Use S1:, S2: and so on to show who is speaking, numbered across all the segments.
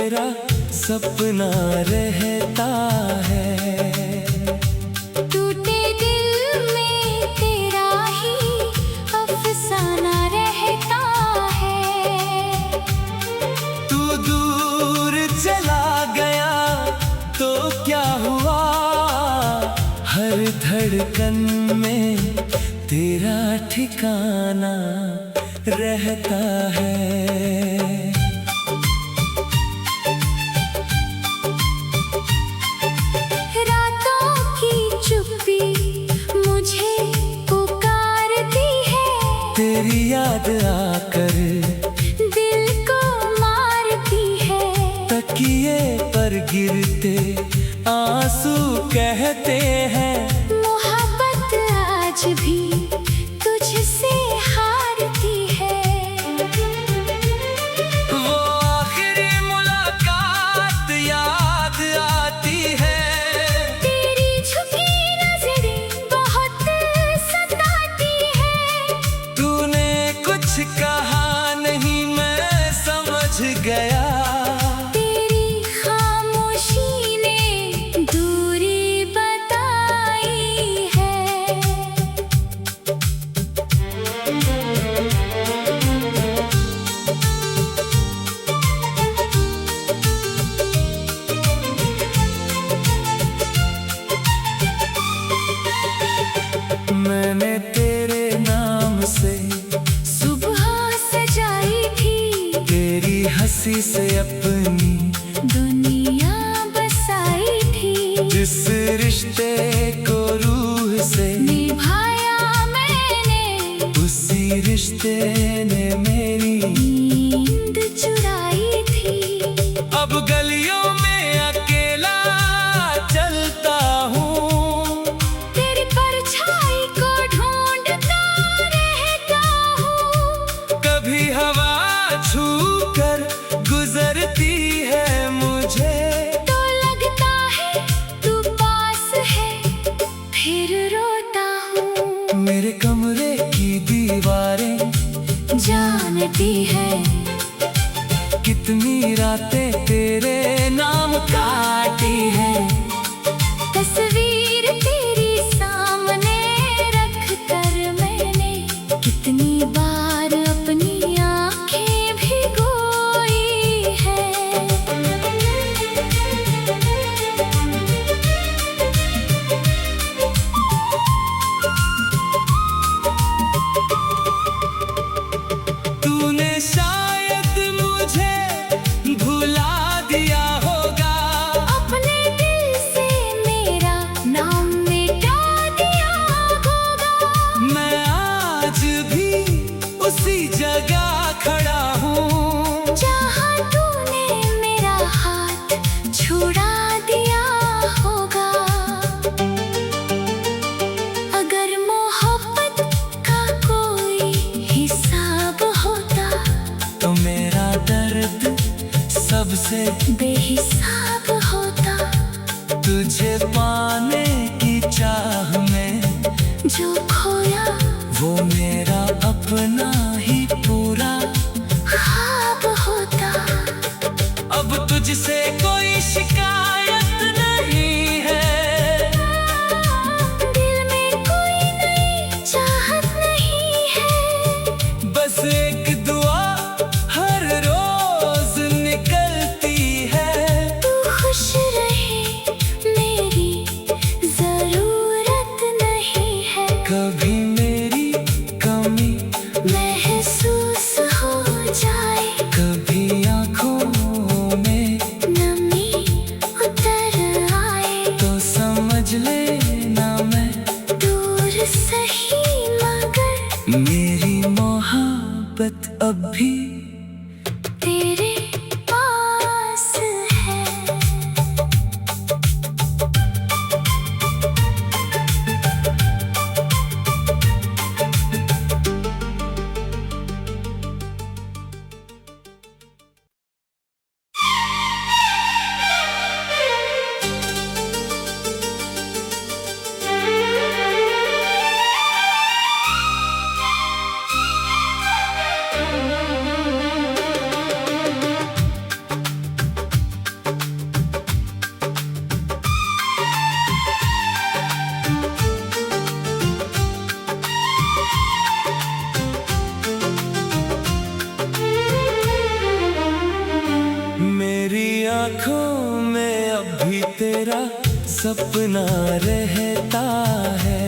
S1: तेरा सपना रहता है।
S2: टूटे दिल में तेरा ही अफसाना रहता है।
S1: तू दूर चला गया तो क्या हुआ, हर धड़कन में तेरा ठिकाना रहता है। तेरी याद आकर
S2: दिल को मारती है।
S1: तकिए पर गिरते आंसू कहते हैं,
S2: मोहब्बत आज भी तुझसे हारती है।
S1: वो आखिरी मुलाकात याद आती है।
S2: तेरी झुकी नजरें बहुत सताती है।
S1: तूने कुछ कहा नहीं, मैं समझ गया।
S2: तेरी खामोशी ने दूरी बताई है।
S1: मैंने तेरे नाम से
S2: सुबह सजाई थी,
S1: तेरी हंसी से अपनी
S2: दुनिया बसाई थी।
S1: जिस रिश्ते को रूह से
S2: निभाया मैंने,
S1: उसी रिश्ते ने मेरी
S2: नींद चुराई थी।
S1: अब गलियों में अकेला चलता हूँ,
S2: तेरी परछाई को ढूंढता रहता हूँ।
S1: कभी हवा छू कर गुजरती है मुझे।
S2: तो लगता है तू पास है, फिर रोता हूँ।
S1: मेरे कमरे की दीवारें
S2: जानती है
S1: कितनी रातें तेरे नाम काटी है।
S2: तस्वीर तेरी सामने रख कर मैंने कितनी बार अपनी आंखें भिगोई है।
S1: तूने शायद मुझे भुला दिया होगा,
S2: अपने दिल से मेरा नाम मिटा दिया होगा।
S1: मैं आज भी उसी जगह खड़ा हूँ,
S2: जहाँ तूने मेरा हाथ छुड़ा दिया होगा। अगर मोहब्बत का कोई हिसाब होता,
S1: तो मेरा दर्द सबसे
S2: बेहिसाब होता।
S1: तुझे पाने की चाह में
S2: जो खोया
S1: वो मेरा अपना ही पूरा
S2: ख्वाब होता।
S1: अब तुझसे कोई शिकायत नहीं है,
S2: दिल में कोई नई चाहत नहीं है।
S1: बस एक दुआ हर रोज निकलती है।
S2: तू खुश रहे मेरी जरूरत नहीं है।
S1: कभी मेरी कमी
S2: महसूस हो जाए,
S1: कभी आंखों में
S2: नमी उतर आए,
S1: तो समझ लेना मैं
S2: दूर सही मगर
S1: मेरी मोहब्बत अब भी
S2: तेरे पास है।
S1: मेरा सपना रहता है।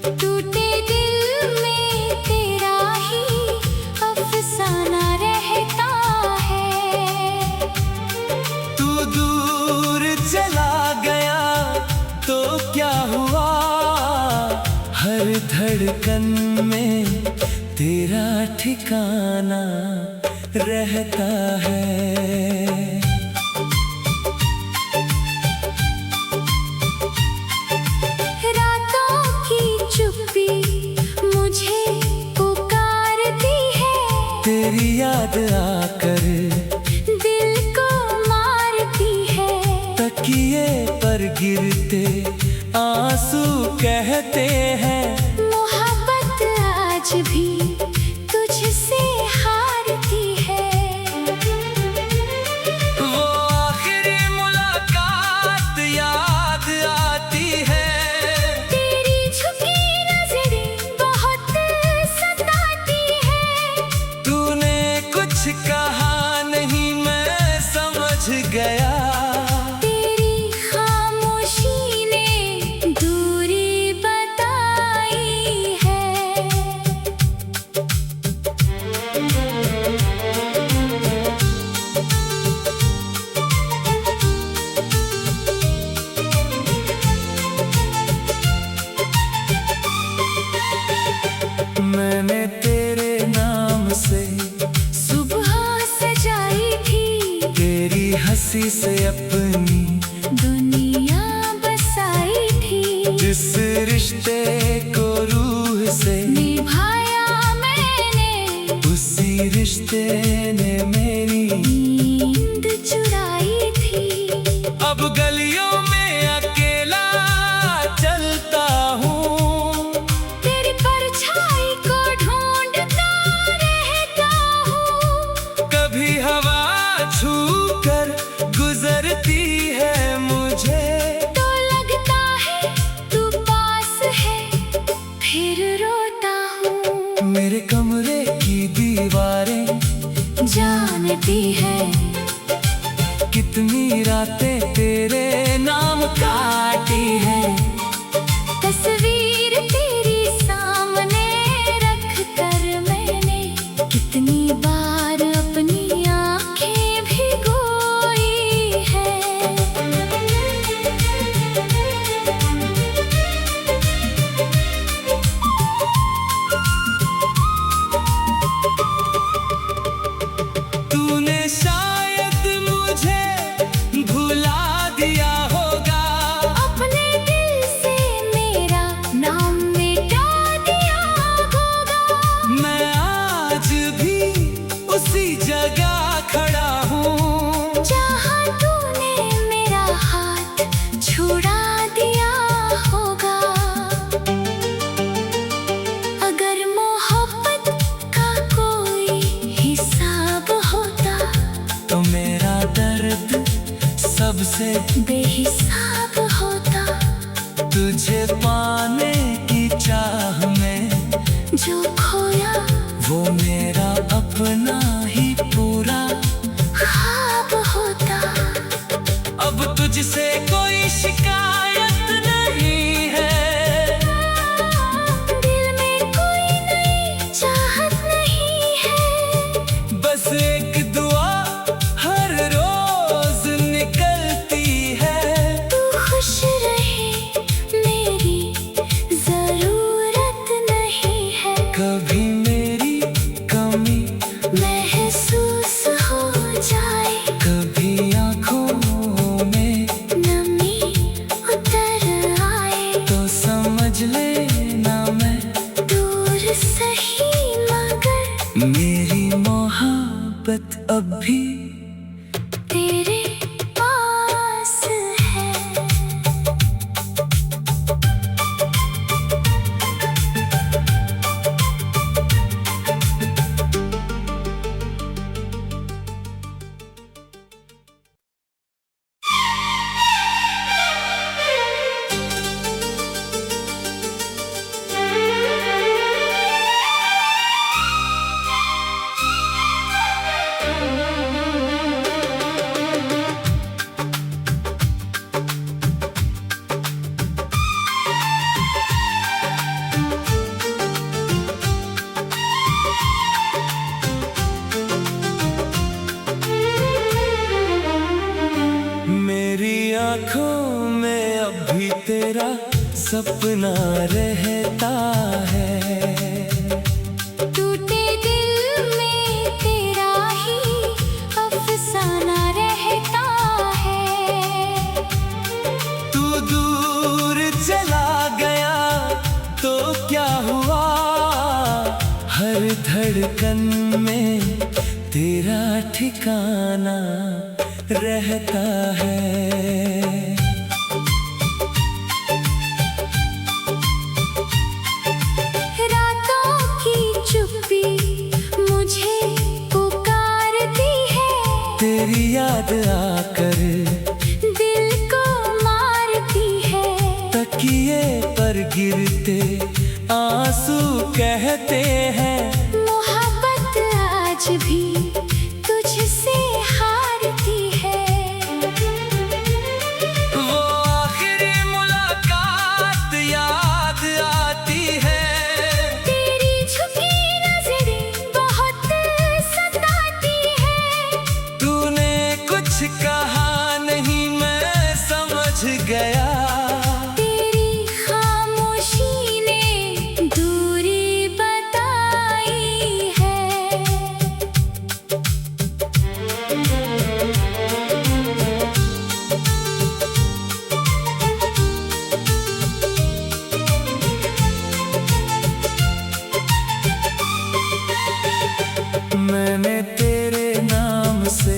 S2: टूटे दिल में तेरा ही अफसाना रहता है।
S1: तू दूर चला गया तो क्या हुआ, हर धड़कन में तेरा ठिकाना रहता है। तेरी याद आकर
S2: दिल को मारती है।
S1: तकिए पर गिरते आंसू कहते हैं,
S2: मोहब्बत आज भी तुझसे हारती है।
S1: वो आखिरी मुलाकात याद आती है।
S2: तेरी झुकी नजरें बहुत सताती है।
S1: तूने कुछ कहा नहीं, मैं समझ गया।
S2: तेरी खामोशी ने दूरी बताई है।
S1: मैंने तेरे नाम से
S2: सुबह सजाई थी,
S1: तेरी हंसी से अपनी
S2: दुनिया बसाई थी।
S1: जिस रिश्ते को रूह से
S2: निभाया मैंने,
S1: उसी रिश्ते ने मेरी
S2: नींद चुराई थी।
S1: अब गलियों में अकेला चलता हूँ,
S2: तेरी परछाई को ढूंढता रहता हूँ।
S1: कभी हवा छू कर गुजरती है मुझे,
S2: तो लगता है तू पास है, फिर रोता हूँ।
S1: मेरे कमरे की दीवारें
S2: जानती है
S1: कितनी रातें तेरे नाम काटी है।
S2: तस्वीर तेरी सामने रख कर मैंने कितनी बार अपनी आंखें भिगोई है।
S1: तूने शायद मुझे भुला दिया होगा,
S2: अपने दिल से मेरा नाम मिटा दिया होगा।
S1: मैं आज भी उसी जगह खड़ा हूँ,
S2: जहाँ तूने मेरा हाथ छुड़ा दिया होगा। अगर मोहब्बत का कोई हिसाब होता,
S1: तो मेरा दर्द सबसे
S2: बेहिसाब होता।
S1: तुझे पाने की चाह में
S2: जो खोया
S1: वो मेरा अपना ही पूरा
S2: ख्वाब होता।
S1: अब तुझसे कोई शिकायत नहीं है,
S2: दिल में कोई नई चाहत नहीं है।
S1: बस एक दुआ हर रोज निकलती है।
S2: तू खुश रहे, मेरी जरूरत नहीं है।
S1: कभी मेरी कमी
S2: महसूस हो जाए,
S1: कभी आंखों में
S2: नमी उतर आए,
S1: तो समझ लेना मैं
S2: दूर सही मगर
S1: मेरी मोहब्बत अब भी
S2: तेरे पास है।
S1: तेरा सपना रहता है।
S2: टूटे दिल में तेरा ही अफसाना रहता है।
S1: तू दूर चला गया तो क्या हुआ, हर धड़कन में तेरा ठिकाना रहता है।
S2: रातों की चुप्पी मुझे पुकारती है।
S1: तेरी याद आकर
S2: दिल को मारती है।
S1: तकिए पर गिरते आंसू कहते हैं,
S2: मोहब्बत आज भी तुझसे हारती है।
S1: वो आखिरी मुलाकात याद आती है।
S2: तेरी झुकी नजरें बहुत सताती है।
S1: तूने कुछ कहा नहीं, मैं समझ गया।
S2: तेरी खामोशी ने दूरी बताई है।
S1: मैंने तेरे नाम से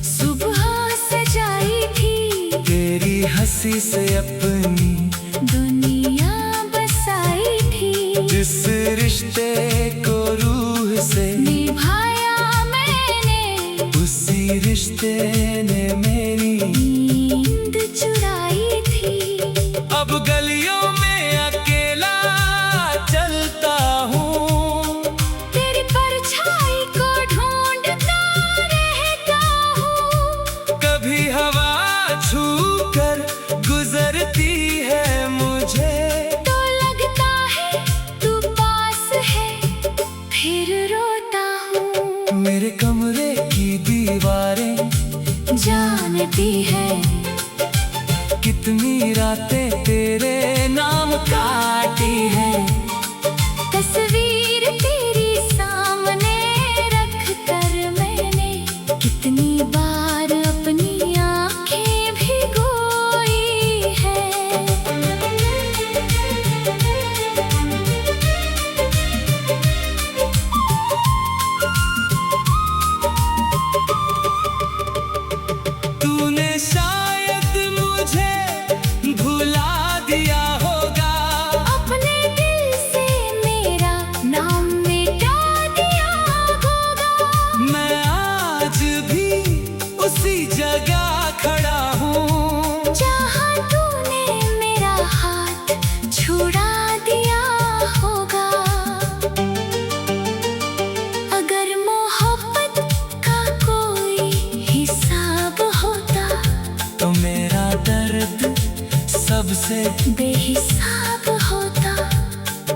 S2: सुबह सजाई थी।
S1: तेरी हंसी से अपनी
S2: दुनिया बसाई थी।
S1: जिस रिश्ते को रूह से
S2: निभाया मैंने,
S1: उसी रिश्ते ने मेरी
S2: नींद चुराई थी।
S1: अब गलियों में अकेला चलता हूँ।
S2: तेरी परछाई को ढूंढता रहता हूँ।
S1: कभी हवा छू कर गुजरती है मुझे,
S2: तो लगता है तू पास है, फिर रोता हूँ।
S1: मेरे कमरे की दीवारें
S2: जानती है
S1: कितनी रातें तेरे नाम काटी है।
S2: तस्वीर तेरी सामने रख कर मैंने कितनी बार अपनी आंखें भिगोई है।
S1: तूने शायद मुझे भुला दिया होगा,
S2: अपने दिल से मेरा नाम मिटा दिया होगा।
S1: मैं आज भी उसी जगह खड़ा हूँ
S2: जहाँ तूने मेरा हाथ छुड़ा दिया होगा। अगर मोहब्बत का कोई हिसाब होता
S1: तो मेरा दर्द सबसे
S2: बेहिसाब होता।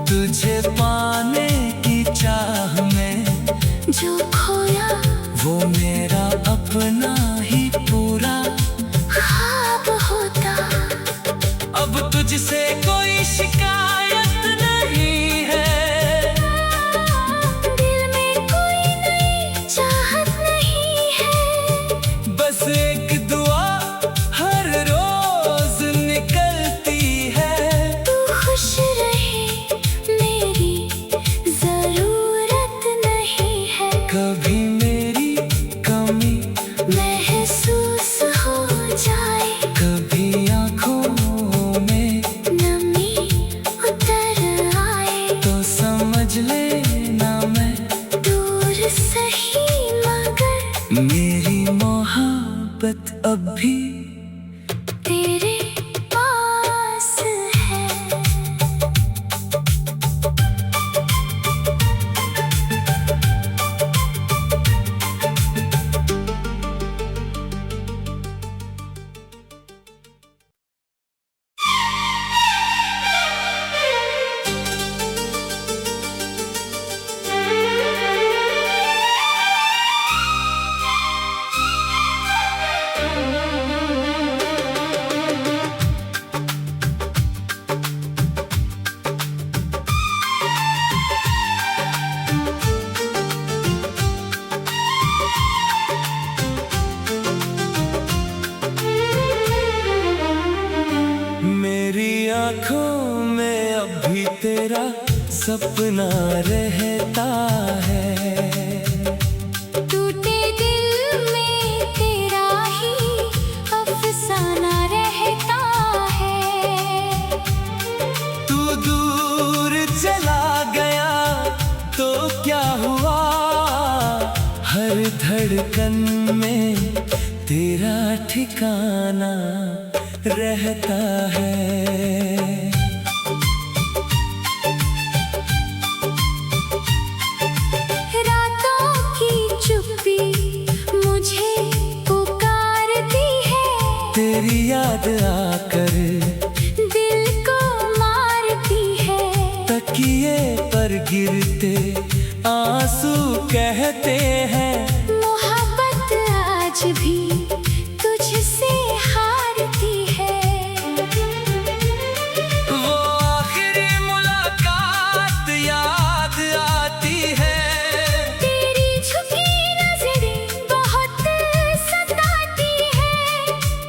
S1: तुझे पाने की चाह में
S2: जो खोया
S1: वो मेरा अपना ही पूरा
S2: ख्वाब होता।
S1: अब तुझसे कोई शिकायत नहीं है,
S2: दिल में कोई नई चाहत नहीं है।
S1: बस एक दुआ हर रोज निकलती है।
S2: तू खुश रहे मेरी जरूरत नहीं है।
S1: कभी मेरी कमी
S2: महसूस हो जाए,
S1: कभी आंखों में
S2: नमी उतर आए,
S1: तो समझ लेना मैं
S2: दूर सही मगर
S1: मेरी मोहब्बत अब भी
S2: तेरे पास है।
S1: सपना रहता है।
S2: टूटे दिल में तेरा ही अफसाना रहता है।
S1: तू दूर चला गया तो क्या हुआ, हर धड़कन में तेरा ठिकाना रहता है। तेरी याद आकर
S2: दिल को मारती है।
S1: तकिए पर गिरते आंसू कहते हैं,
S2: मोहब्बत आज भी तुझसे हारती है।
S1: वो आखिरी मुलाकात याद आती है।
S2: तेरी झुकी नजरें बहुत सताती है।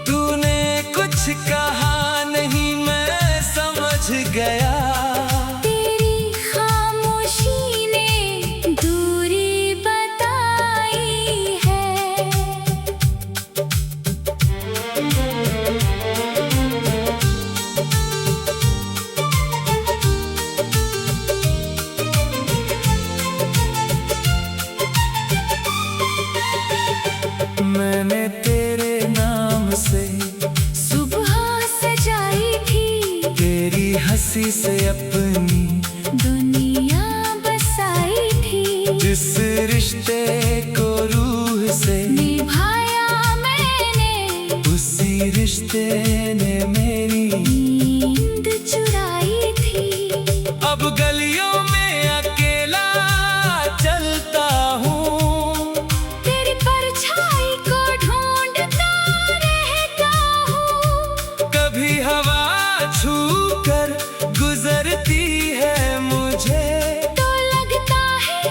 S1: तूने कुछ कहा नहीं, मैं समझ गया।
S2: तेरी खामोशी ने दूरी बताई है।
S1: मैंने तेरे नाम से
S2: सुबह सजाई थी,
S1: तेरी हंसी से अपनी
S2: दुनिया बसाई थी।
S1: जिस रिश्ते को रूह से
S2: निभाया मैंने,
S1: उसी रिश्ते ने मेरी
S2: नींद चुराई थी।
S1: अब गलियों में अकेला चलता हूँ,
S2: तेरी परछाई को ढूंढता रहता हूँ।
S1: कभी हवा छू कर गुजरती है मुझे,
S2: तो लगता है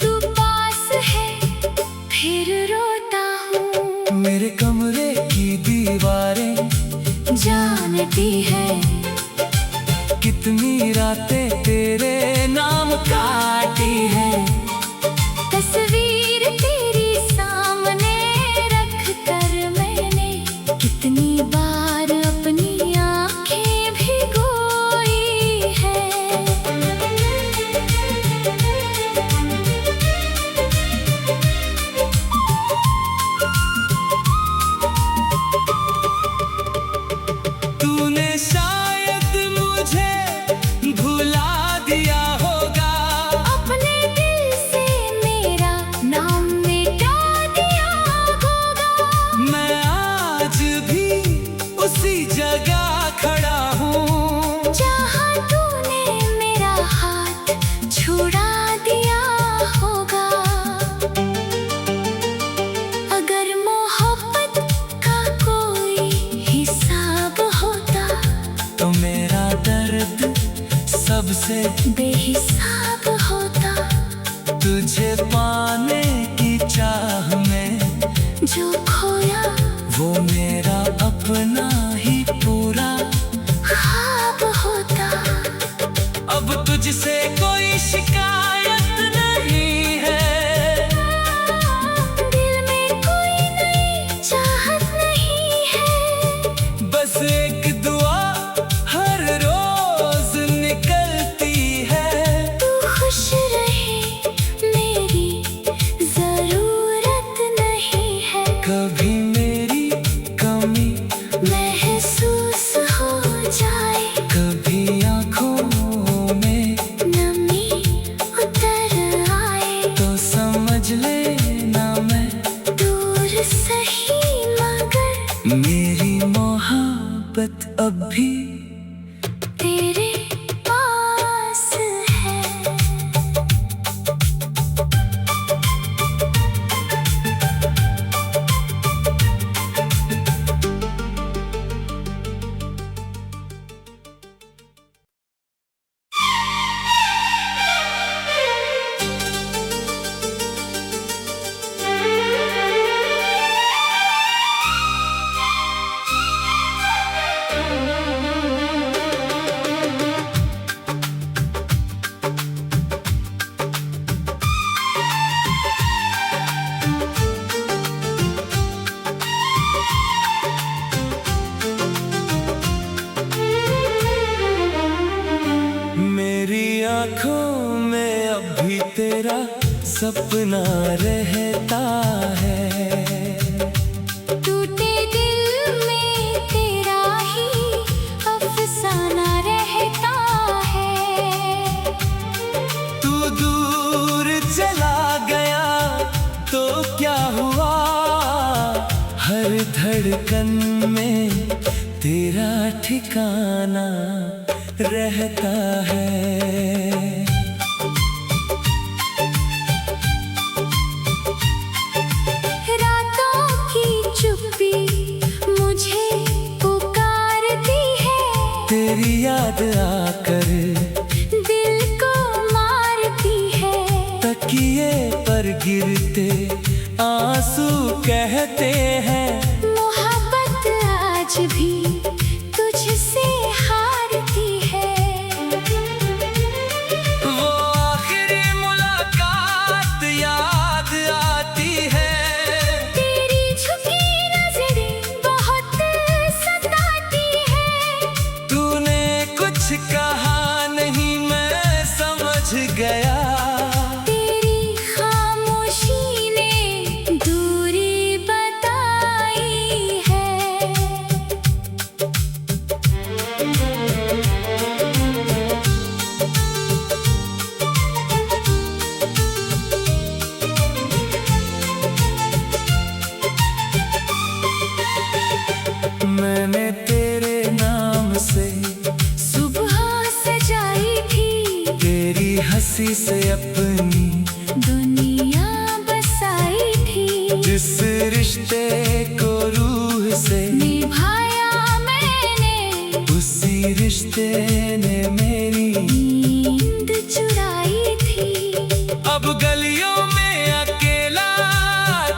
S2: तू पास है, फिर रोता हूँ।
S1: मेरे कमरे की दीवारें
S2: जानती है
S1: कितनी रातें तेरे नाम काटी है।
S2: तस्वीर तेरी सामने रख कर मैंने कितनी बार अपनी आंखें भिगोई है।
S1: तूने शायद मुझे भुला दिया होगा,
S2: अपने दिल से मेरा नाम मिटा दिया होगा।
S1: मैं आज भी उसी जगह खड़ा हूँ,
S2: जहाँ तूने मेरा हाथ छुड़ा दिया होगा। अगर मोहब्बत का कोई हिसाब होता,
S1: तो मेरा दर्द सबसे
S2: बेहिसाब होता।
S1: तुझे पाने की चाह में
S2: जो खोया
S1: वो मेरा अपना ही पूरा
S2: ख्वाब होता।
S1: अब तुझसे कोई शिकायत नहीं है,
S2: दिल में कोई नई चाहत नहीं है।
S1: बस एक दुआ हर रोज निकलती है।
S2: तू खुश रहे, मेरी जरूरत नहीं है।
S1: कभी मेरी कमी
S2: महसूस हो जाए,
S1: कभी आंखों में
S2: नमी उतर आए,
S1: तो समझ लेना मैं
S2: दूर सही मगर
S1: मेरी मोहब्बत अब भी
S2: तेरे पास है।
S1: सपना रहता है।
S2: टूटे दिल में तेरा ही अफसाना रहता है।
S1: तू दूर चला गया तो क्या हुआ, हर धड़कन में तेरा ठिकाना रहता है।
S2: रातों की चुप्पी मुझे पुकारती है।
S1: तेरी याद आकर
S2: दिल को मारती है।
S1: तकिए पर गिरते आंसू कहते हैं,
S2: मोहब्बत आज भी तुझसे हारती है।
S1: वो आखिरी मुलाकात याद आती है।
S2: तेरी झुकी नजरें बहुत सताती है।
S1: तूने कुछ कहा नहीं, मैं समझ गया।
S2: तेरी खामोशी ने दूरी बताई है।
S1: मैंने तेरे नाम से
S2: सुबह सजाई थी।
S1: तेरी हंसी से अपनी
S2: दुनिया बसाई थी।
S1: जिस रिश्ते को रूह से
S2: निभाया मैंने,
S1: उसी रिश्ते ने मेरी
S2: नींद चुराई थी।
S1: अब गलियों में अकेला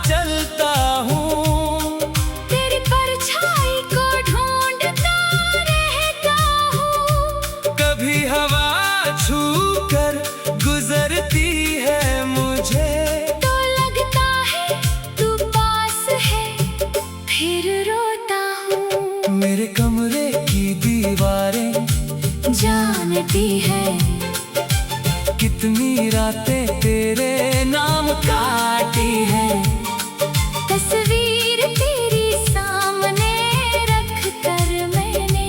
S1: चलता हूँ।
S2: तेरी परछाई को ढूंढता रहता हूँ।
S1: कभी हवा छू कर गुजरती है मुझे।
S2: तो लगता है तू पास है, फिर रोता हूँ।
S1: मेरे कमरे की दीवारें
S2: जानती है
S1: कितनी रातें तेरे नाम काटी है।
S2: तस्वीर तेरी सामने रख कर मैंने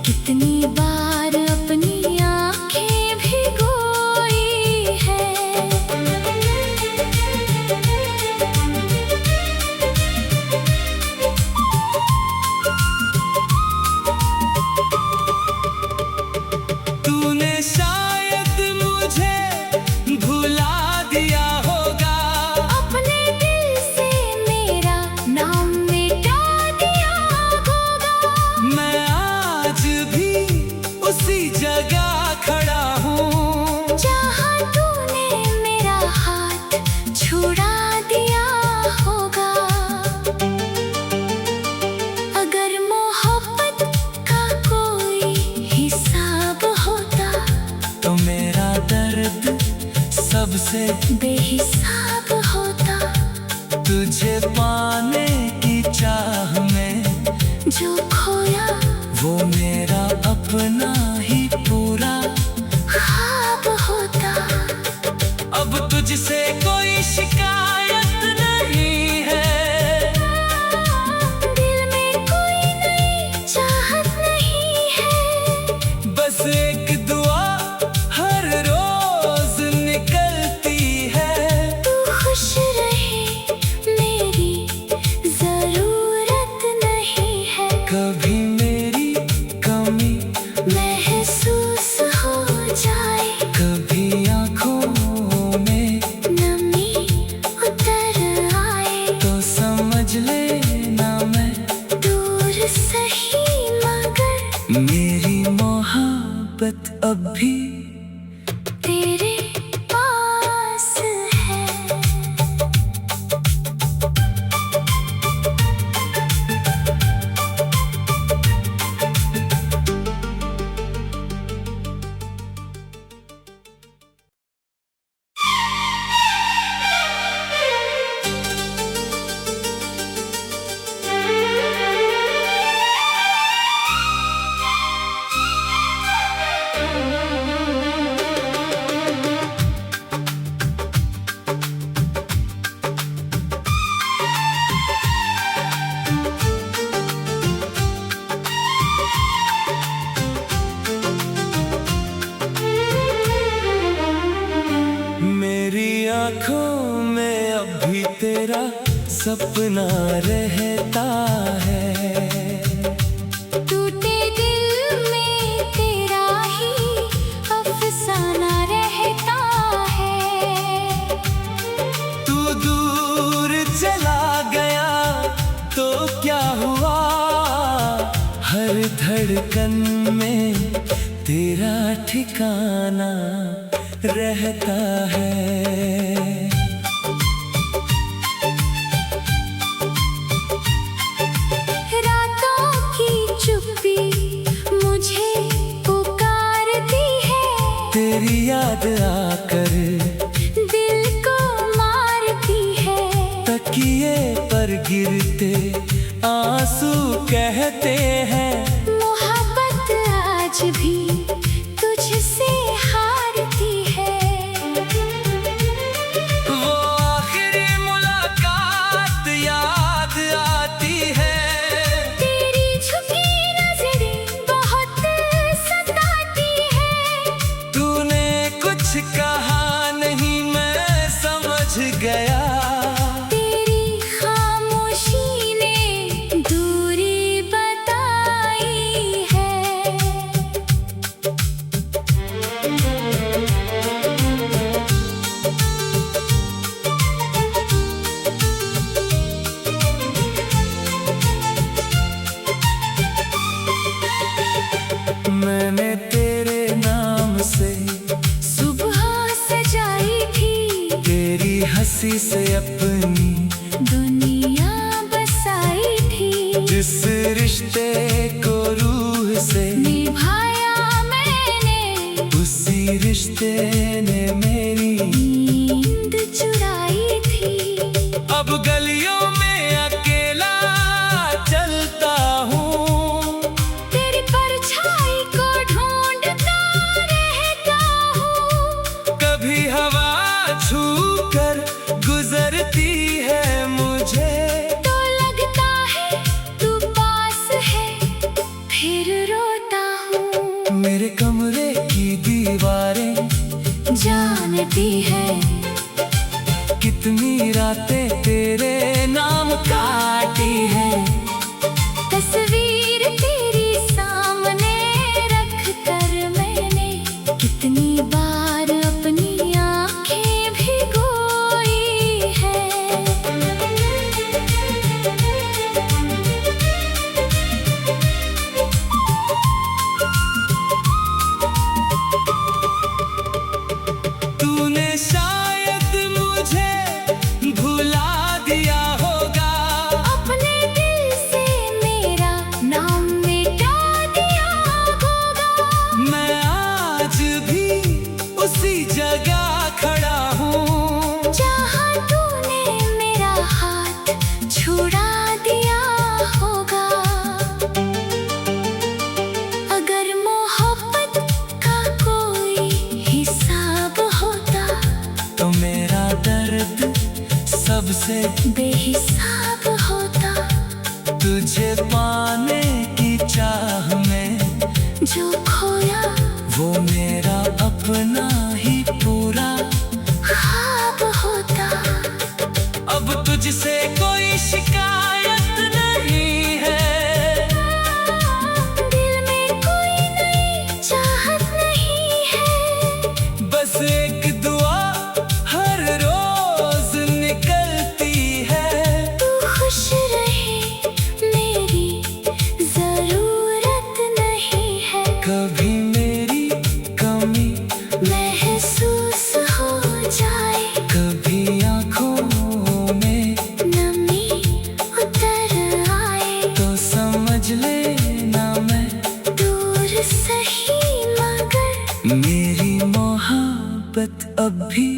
S2: कितनी बार अपनी आंखें भिगोई है।
S1: तूने शायद मुझे भुला दिया होगा।
S2: अपने दिल से मेरा नाम मिटा दिया होगा।
S1: मैं आज भी उसी जगह खड़ा हूँ
S2: जहाँ तूने मेरा हाथ छुड़ा दिया होगा। अगर मोहब्बत का कोई हिसाब होता
S1: तो मेरा दर्द सबसे
S2: बेहिसाब होता।
S1: तुझे पाने की चाह में
S2: जो खोया
S1: वो मेरा अपना ही पूरा
S2: ख्वाब होता।
S1: अब तुझसे कोई शिकायत नहीं है।
S2: दिल में कोई नई चाहत नहीं है।
S1: बस एक दुआ हर रोज निकलती है।
S2: तू
S1: तेरा सपना रहता है।
S2: टूटे दिल में तेरा ही अफसाना रहता है।
S1: तू दूर चला गया तो क्या हुआ, हर धड़कन में तेरा ठिकाना रहता है।
S2: रातों की चुप्पी मुझे पुकारती है,
S1: तेरी याद आकर
S2: दिल को मारती है।
S1: तकिए पर गिरते आंसू कहते हैं,
S2: मोहब्बत आज भी तुझसे हारती है।
S1: वो आखिरी मुलाकात याद आती है।
S2: तेरी झुकी नजरें बहुत सताती है।
S1: तूने कुछ कहा नहीं, मैं समझ गया।
S2: तेरी खामोशी ने दूरी बताई है।
S1: मैंने तेरे नाम से
S2: सुबह सजाई थी,
S1: तेरी हंसी से अपनी
S2: दुनिया बसाई थी।
S1: जिस रिश्ते को रूह से
S2: निभाया मैंने,
S1: उसी रिश्ते ने मेरी
S2: नींद चुराई थी।
S1: अब गलियों में अकेला चलता हूँ,
S2: तेरी परछाई को ढूंढता रहता हूँ।
S1: कभी हवा छू कर गुजरती है मुझे।
S2: तो लगता है तू पास है, फिर रोता हूँ।
S1: मेरे कमरे की दीवारें
S2: जानती है
S1: कितनी रातें तेरे नाम काटी है।
S2: तस्वीर तेरी सामने रख कर मैंने कितनी बार अपनी आंखें भिगोई है।
S1: तूने शायद मुझे भुला दिया होगा,
S2: अपने दिल से मेरा नाम मिटा दिया होगा।
S1: मैं आज भी उसी जगह खड़ा हूँ,
S2: जहाँ तूने मेरा हाथ छुड़ा दिया होगा। अगर मोहब्बत का कोई हिसाब होता,
S1: तो मेरा दर्द सबसे
S2: बेहिसाब होता।
S1: तुझे पाने की चाह में
S2: जो खोया
S1: वो मेरा अपना ही पूरा
S2: ख्वाब होता।
S1: अब तुझसे कोई शिकायत नहीं है,
S2: दिल में कोई नई चाहत नहीं है।
S1: बस एक दुआ हर रोज निकलती है।
S2: तू खुश रहे मेरी जरूरत नहीं है।
S1: कभी मेरी कमी
S2: महसूस हो जाए,
S1: कभी आंखों में
S2: नमी उतर आए,
S1: तो समझ लेना मैं
S2: दूर सही मगर
S1: मेरी मोहब्बत अब भी